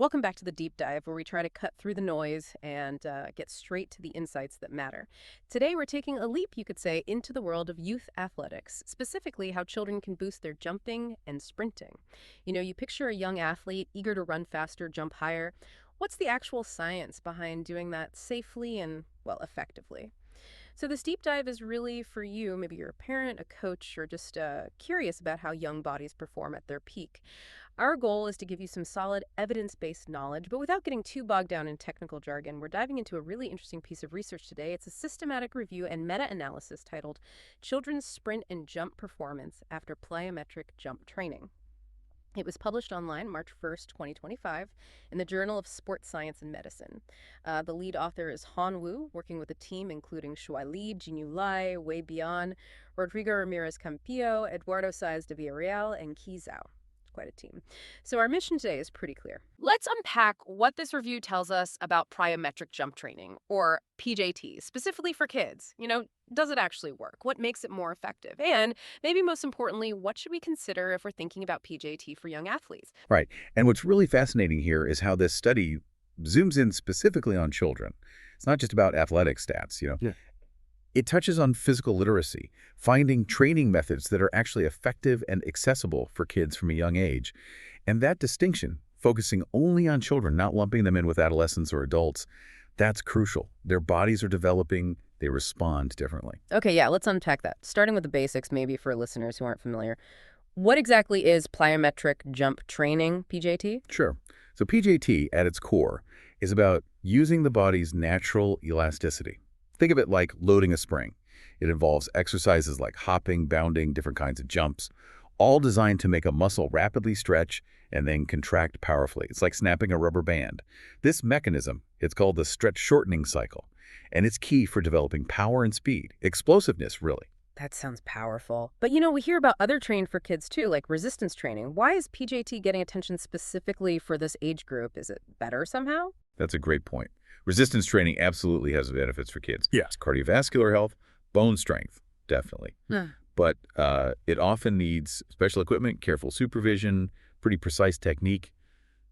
Welcome back to the deep dive where we try to cut through the noise and get straight to the insights that matter. Today, we're taking a leap, you could say, into the world of youth athletics, specifically how children can boost their jumping and sprinting. You picture a young athlete eager to run faster, jump higher. What's the actual science behind doing that safely and, well, effectively? So this deep dive is really for you. Maybe you're a parent, a coach, or just curious about how young bodies perform at their peak. Our goal is to give you some solid evidence-based knowledge, but without getting too bogged down in technical jargon. We're diving into a really interesting piece of research today. It's a systematic review and meta-analysis titled Children's Sprint and Jump Performance After Plyometric-Jump Training. It was published online March 1st, 2025, in the Journal of Sports Science and Medicine. The lead author is Han Wu, working with a team including Shuai, JinYu, Bian, Rodrigo Ramirez-Campillo, Eduardo Sáez de Villarreal, and Zhao. Quite a team. So our mission today is pretty clear. Let's unpack what this review tells us about plyometric jump training, or PJT, specifically for kids. Does it actually work? What makes it more effective? And maybe most importantly, what should we consider if we're thinking about PJT for young athletes? Right. And what's really fascinating here is how this study zooms in specifically on children. It's not just about athletic stats. Yeah. It touches on physical literacy, finding training methods that are actually effective and accessible for kids from a young age. And that distinction, focusing only on children, not lumping them in with adolescents or adults, that's crucial. Their bodies are developing, they respond differently. Okay, yeah, let's unpack that. Starting with the basics, maybe for listeners who aren't familiar. What exactly is plyometric jump training, PJT? Sure. So PJT, at its core, is about using the body's natural elasticity. Think of it like loading a spring. It involves exercises like hopping, bounding, different kinds of jumps, all designed to make a muscle rapidly stretch and then contract powerfully. It's like snapping a rubber band. This mechanism, it's called the stretch-shortening cycle, and it's key for developing power and speed, explosiveness, really. That sounds powerful. But we hear about other training for kids too, like resistance training. Why is PJT getting attention specifically for this age group? Is it better somehow? That's a great point. Resistance training absolutely has benefits for kids. Yeah. It's cardiovascular health, bone strength, definitely. But it often needs special equipment, careful supervision, pretty precise technique,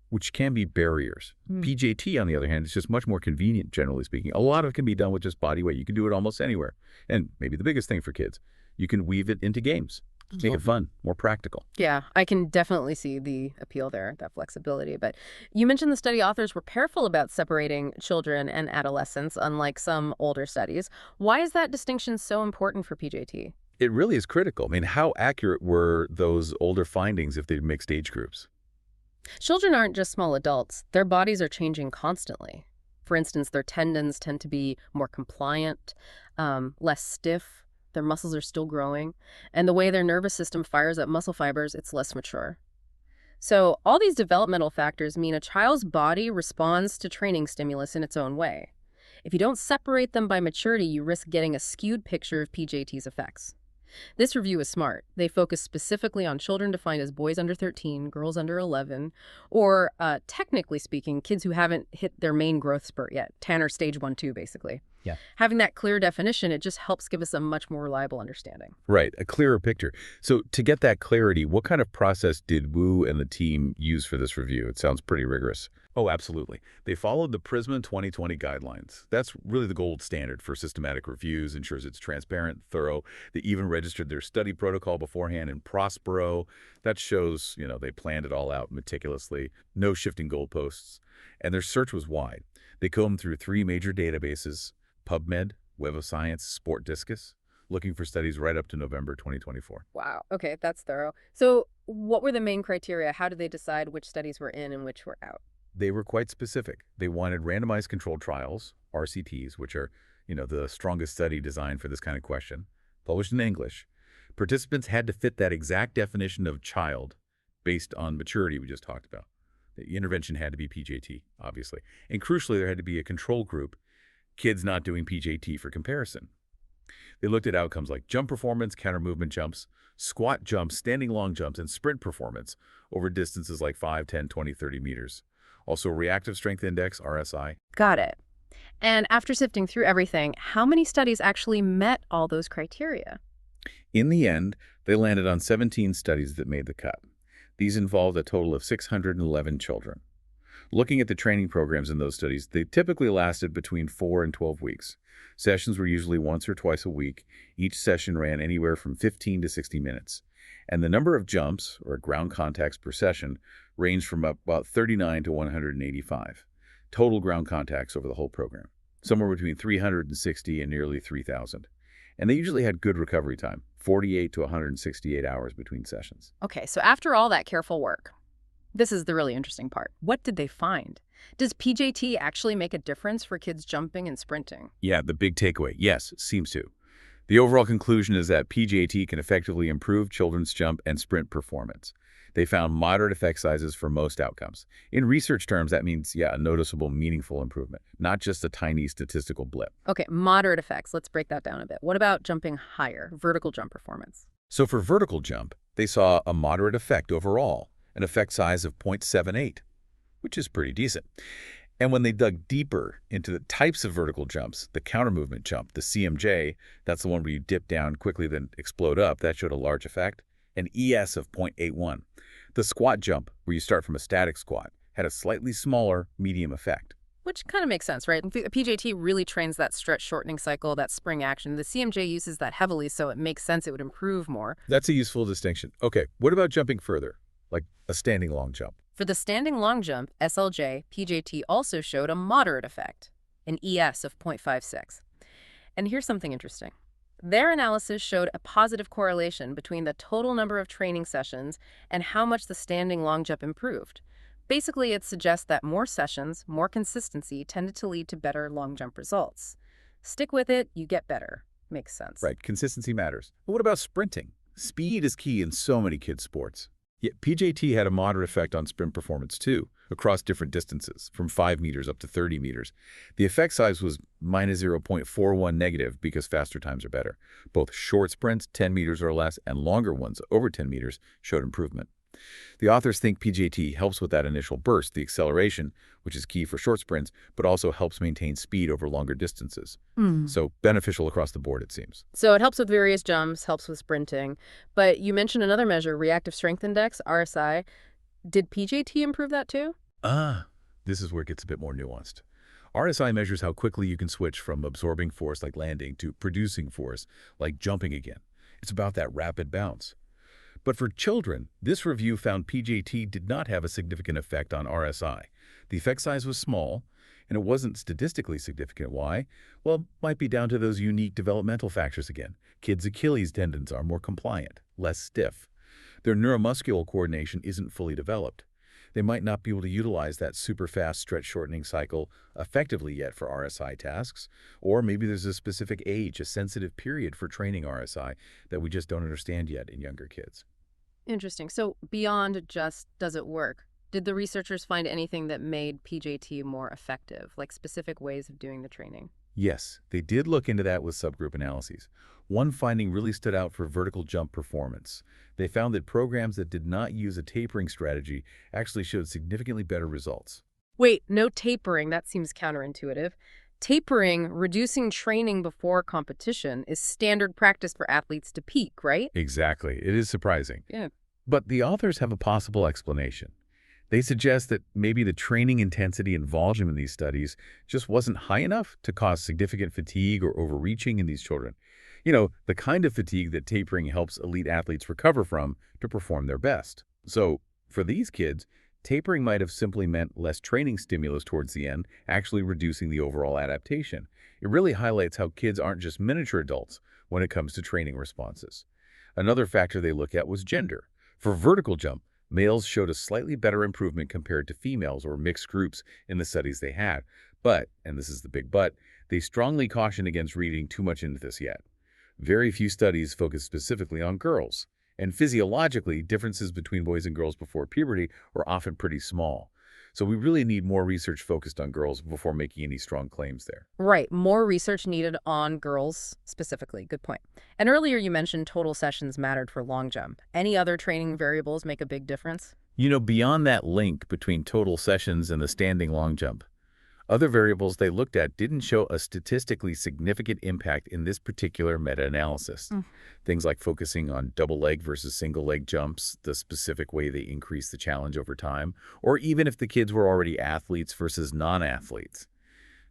which can be barriers. PJT, on the other hand, is just much more convenient, generally speaking. A lot of it can be done with just body weight. You can do it almost anywhere. And maybe the biggest thing for kids, you can weave it into games. Make it fun, more practical. Yeah, I can definitely see the appeal there, that flexibility. But you mentioned the study authors were careful about separating children and adolescents, unlike some older studies. Why is that distinction so important for PJT? It really is critical. I mean, how accurate were those older findings if they mixed age groups? Children aren't just small adults. Their bodies are changing constantly. For instance, their tendons tend to be more compliant, less stiff. Their muscles are still growing, and the way their nervous system fires up muscle fibers, it's less mature. So all these developmental factors mean a child's body responds to training stimulus in its own way. If you don't separate them by maturity, you risk getting a skewed picture of PJT's effects. This review is smart. They focus specifically on children defined as boys under 13, girls under 11, or technically speaking, kids who haven't hit their main growth spurt yet, Tanner stage 1-2, basically. Yeah. Having that clear definition, it just helps give us a much more reliable understanding. Right, a clearer picture. So to get that clarity, what kind of process did Wu and the team use for this review? It sounds pretty rigorous. Oh, absolutely. They followed the PRISMA 2020 guidelines. That's really the gold standard for systematic reviews, ensures it's transparent, thorough. They even registered their study protocol beforehand in Prospero. That shows, they planned it all out meticulously, no shifting goalposts. And their search was wide. They combed through 3 major databases, PubMed, Web of Science, Sport Discus, looking for studies right up to November 2024. Wow. Okay, that's thorough. So what were the main criteria? How did they decide which studies were in and which were out? They were quite specific. They wanted randomized controlled trials, RCTs, which are, the strongest study design for this kind of question, published in English. Participants had to fit that exact definition of child based on maturity we just talked about. The intervention had to be PJT, obviously. And crucially, there had to be a control group, kids not doing PJT for comparison. They looked at outcomes like jump performance, counter movement jumps, squat jumps, standing long jumps, and sprint performance over distances like 5, 10, 20, 30 meters. Also reactive strength index, RSI. Got it. And after sifting through everything, how many studies actually met all those criteria? In the end, they landed on 17 studies that made the cut. These involved a total of 611 children. Looking at the training programs in those studies, they typically lasted between 4 and 12 weeks. Sessions were usually once or twice a week. Each session ran anywhere from 15 to 60 minutes. And the number of jumps, or ground contacts per session, ranged from about 39 to 185. Total ground contacts over the whole program, somewhere between 360 and nearly 3,000. And they usually had good recovery time, 48 to 168 hours between sessions. Okay, so after all that careful work, this is the really interesting part. What did they find? Does PJT actually make a difference for kids jumping and sprinting? Yeah, the big takeaway, yes, seems to. The overall conclusion is that PJT can effectively improve children's jump and sprint performance. They found moderate effect sizes for most outcomes. In research terms, that means, yeah, a noticeable, meaningful improvement, not just a tiny statistical blip. Okay, moderate effects. Let's break that down a bit. What about jumping higher, vertical jump performance? So for vertical jump, they saw a moderate effect overall, an effect size of 0.78, which is pretty decent. And when they dug deeper into the types of vertical jumps, the counter movement jump, the CMJ, that's the one where you dip down quickly then explode up, that showed a large effect, an ES of 0.81. The squat jump, where you start from a static squat, had a slightly smaller medium effect. Which kind of makes sense, right? PJT really trains that stretch-shortening cycle, that spring action. The CMJ uses that heavily, so it makes sense it would improve more. That's a useful distinction. Okay, what about jumping further, like a standing long jump? For the standing long jump, SLJ, PJT also showed a moderate effect, an ES of 0.56. And here's something interesting. Their analysis showed a positive correlation between the total number of training sessions and how much the standing long jump improved. Basically, it suggests that more sessions, more consistency tended to lead to better long jump results. Stick with it, you get better. Makes sense. Right, consistency matters. But what about sprinting? Speed is key in so many kids' sports. Yet PJT had a moderate effect on sprint performance too, across different distances, from 5 meters up to 30 meters. The effect size was minus 0.41 negative because faster times are better. Both short sprints, 10 meters or less, and longer ones, over 10 meters, showed improvement. The authors think PJT helps with that initial burst, the acceleration, which is key for short sprints, but also helps maintain speed over longer distances. So beneficial across the board, it seems. So it helps with various jumps, helps with sprinting. But you mentioned another measure, reactive strength index, RSI. Did PJT improve that too? This is where it gets a bit more nuanced. RSI measures how quickly you can switch from absorbing force like landing to producing force like jumping again. It's about that rapid bounce. But for children, this review found PJT did not have a significant effect on RSI. The effect size was small, and it wasn't statistically significant. Why? Well, it might be down to those unique developmental factors again. Kids' Achilles tendons are more compliant, less stiff. Their neuromuscular coordination isn't fully developed. They might not be able to utilize that super fast stretch shortening cycle effectively yet for RSI tasks, or maybe there's a specific age, a sensitive period for training RSI that we just don't understand yet in younger kids. Interesting. So beyond just does it work, did the researchers find anything that made PJT more effective, like specific ways of doing the training? Yes, they did look into that with subgroup analyses. One finding really stood out for vertical jump performance. They found that programs that did not use a tapering strategy actually showed significantly better results. Wait, no tapering. That seems counterintuitive. Tapering, reducing training before competition, is standard practice for athletes to peak, right? Exactly. It is surprising. Yeah. But the authors have a possible explanation. They suggest that maybe the training intensity and volume in these studies just wasn't high enough to cause significant fatigue or overreaching in these children. You know, the kind of fatigue that tapering helps elite athletes recover from to perform their best. So, for these kids, tapering might have simply meant less training stimulus towards the end, actually reducing the overall adaptation. It really highlights how kids aren't just miniature adults when it comes to training responses. Another factor they look at was gender. For vertical jump, males showed a slightly better improvement compared to females or mixed groups in the studies they had. But, and this is the big but, they strongly caution against reading too much into this yet. Very few studies focus specifically on girls. And physiologically, differences between boys and girls before puberty are often pretty small. So we really need more research focused on girls before making any strong claims there. Right. More research needed on girls specifically. Good point. And earlier you mentioned total sessions mattered for long jump. Any other training variables make a big difference? You know, beyond that link between total sessions and the standing long jump, Other variables they looked at didn't show a statistically significant impact in this particular meta-analysis. Mm. Things like focusing on double-leg versus single-leg jumps, the specific way they increase the challenge over time, or even if the kids were already athletes versus non-athletes.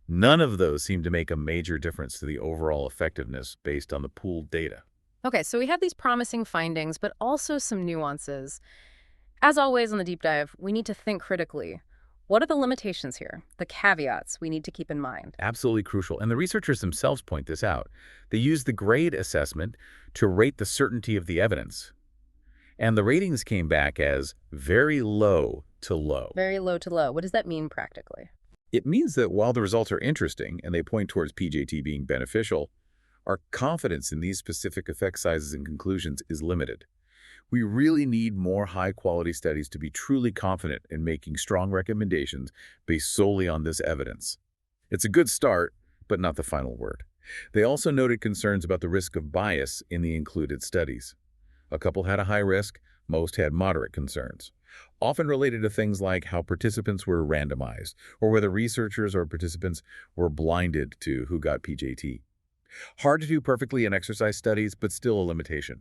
None of those seem to make a major difference to the overall effectiveness based on the pooled data. Okay, so we have these promising findings, but also some nuances. As always on the deep dive, we need to think critically. What are the limitations here? The caveats we need to keep in mind? Absolutely crucial, and the researchers themselves point this out. They use the grade assessment to rate the certainty of the evidence. And the ratings came back as very low to low. Very low to low. What does that mean practically? It means that while the results are interesting and they point towards PJT being beneficial, our confidence in these specific effect sizes and conclusions is limited. We really need more high-quality studies to be truly confident in making strong recommendations based solely on this evidence. It's a good start, but not the final word. They also noted concerns about the risk of bias in the included studies. A couple had a high risk, most had moderate concerns, often related to things like how participants were randomized or whether researchers or participants were blinded to who got PJT. Hard to do perfectly in exercise studies, but still a limitation.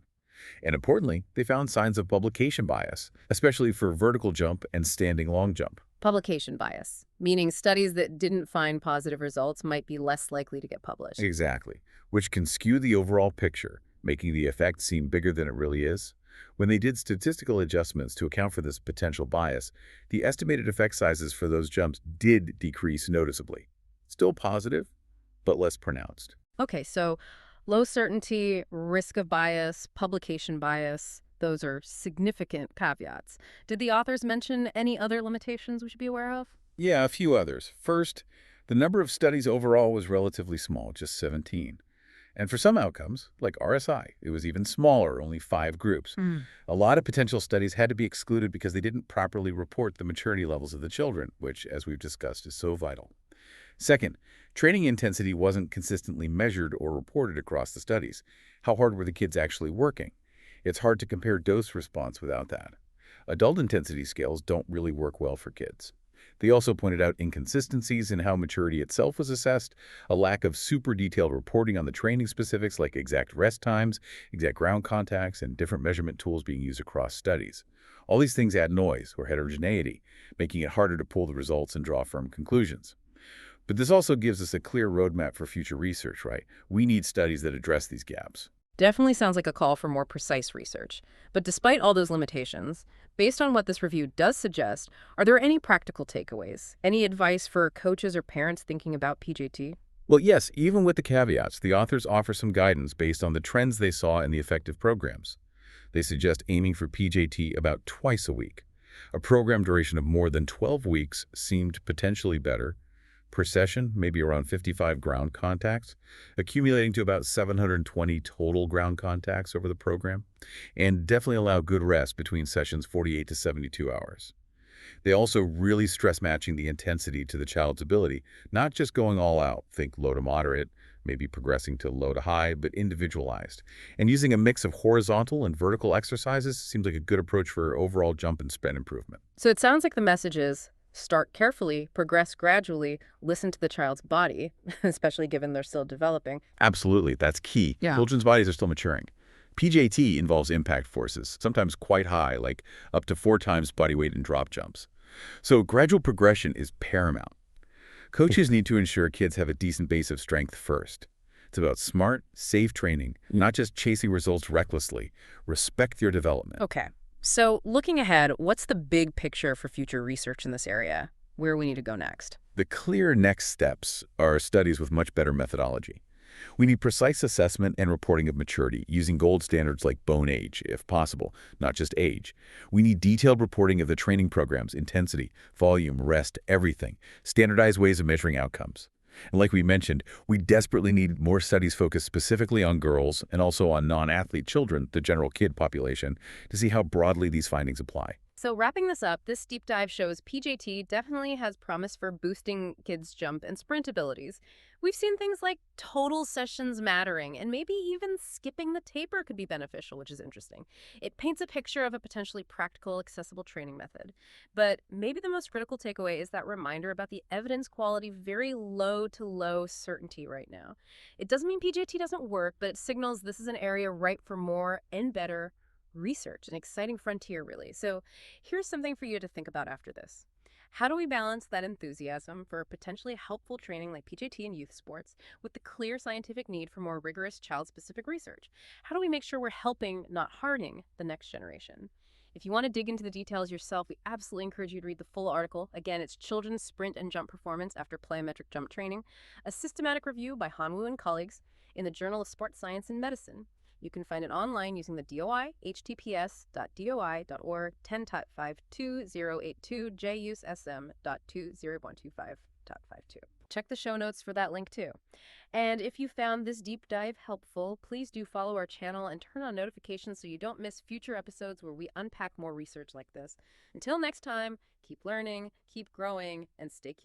And importantly, they found signs of publication bias, especially for vertical jump and standing long jump. Publication bias, meaning studies that didn't find positive results might be less likely to get published. Exactly, which can skew the overall picture, making the effect seem bigger than it really is. When they did statistical adjustments to account for this potential bias, the estimated effect sizes for those jumps did decrease noticeably. Still positive, but less pronounced. Okay, so low certainty, risk of bias, publication bias, those are significant caveats. Did the authors mention any other limitations we should be aware of? Yeah, a few others. First, the number of studies overall was relatively small, just 17. And for some outcomes, like RSI, it was even smaller, only 5 groups. A lot of potential studies had to be excluded because they didn't properly report the maturity levels of the children, which, as we've discussed, is so vital. Second, training intensity wasn't consistently measured or reported across the studies. How hard were the kids actually working? It's hard to compare dose response without that. Adult intensity scales don't really work well for kids. They also pointed out inconsistencies in how maturity itself was assessed, a lack of super detailed reporting on the training specifics like exact rest times, exact ground contacts, and different measurement tools being used across studies. All these things add noise or heterogeneity, making it harder to pull the results and draw firm conclusions. But this also gives us a clear roadmap for future research, right? We need studies that address these gaps. Definitely sounds like a call for more precise research. But despite all those limitations, based on what this review does suggest, are there any practical takeaways? Any advice for coaches or parents thinking about PJT? Well, yes, even with the caveats, the authors offer some guidance based on the trends they saw in the effective programs. They suggest aiming for PJT about twice a week. A program duration of more than 12 weeks seemed potentially better. Per session, maybe around 55 ground contacts, accumulating to about 720 total ground contacts over the program, and definitely allow good rest between sessions 48 to 72 hours. They also really stress matching the intensity to the child's ability, not just going all out, think low to moderate, maybe progressing to low to high, but individualized. And using a mix of horizontal and vertical exercises seems like a good approach for overall jump and sprint improvement. So it sounds like the message is start carefully, progress gradually, listen to the child's body, especially given they're still developing. Absolutely, that's key. Yeah. Children's bodies are still maturing. PJT involves impact forces, sometimes quite high, like up to 4 times body weight in drop jumps. So gradual progression is paramount. Coaches need to ensure kids have a decent base of strength first. It's about smart, safe training, not just chasing results recklessly. Respect their development. Okay. So looking ahead, what's the big picture for future research in this area? Where we need to go next? The clear next steps are studies with much better methodology. We need precise assessment and reporting of maturity using gold standards like bone age, if possible, not just age. We need detailed reporting of the training programs, intensity, volume, rest, everything, standardized ways of measuring outcomes. And like we mentioned, we desperately need more studies focused specifically on girls and also on non-athlete children, the general kid population, to see how broadly these findings apply. So wrapping this up, this deep dive shows PJT definitely has promise for boosting kids' jump and sprint abilities. We've seen things like total sessions mattering, and maybe even skipping the taper could be beneficial, which is interesting. It paints a picture of a potentially practical, accessible training method. But maybe the most critical takeaway is that reminder about the evidence quality very low to low certainty right now. It doesn't mean PJT doesn't work, but it signals this is an area ripe for more and better research, an exciting frontier, really. So here's something for you to think about after this. How do we balance that enthusiasm for potentially helpful training like PJT in youth sports with the clear scientific need for more rigorous child-specific research? How do we make sure we're helping, not harming, the next generation? If you want to dig into the details yourself, we absolutely encourage you to read the full article. Again, it's Children's Sprint and Jump Performance After Plyometric-Jump Training, a systematic review by Hanwoo and colleagues in the Journal of Sports Science and Medicine. You can find it online using the DOI, https.doi.org 10.52082 JSSM.20125.52. Check the show notes for that link too. And if you found this deep dive helpful, please do follow our channel and turn on notifications so you don't miss future episodes where we unpack more research like this. Until next time, keep learning, keep growing, and stay curious.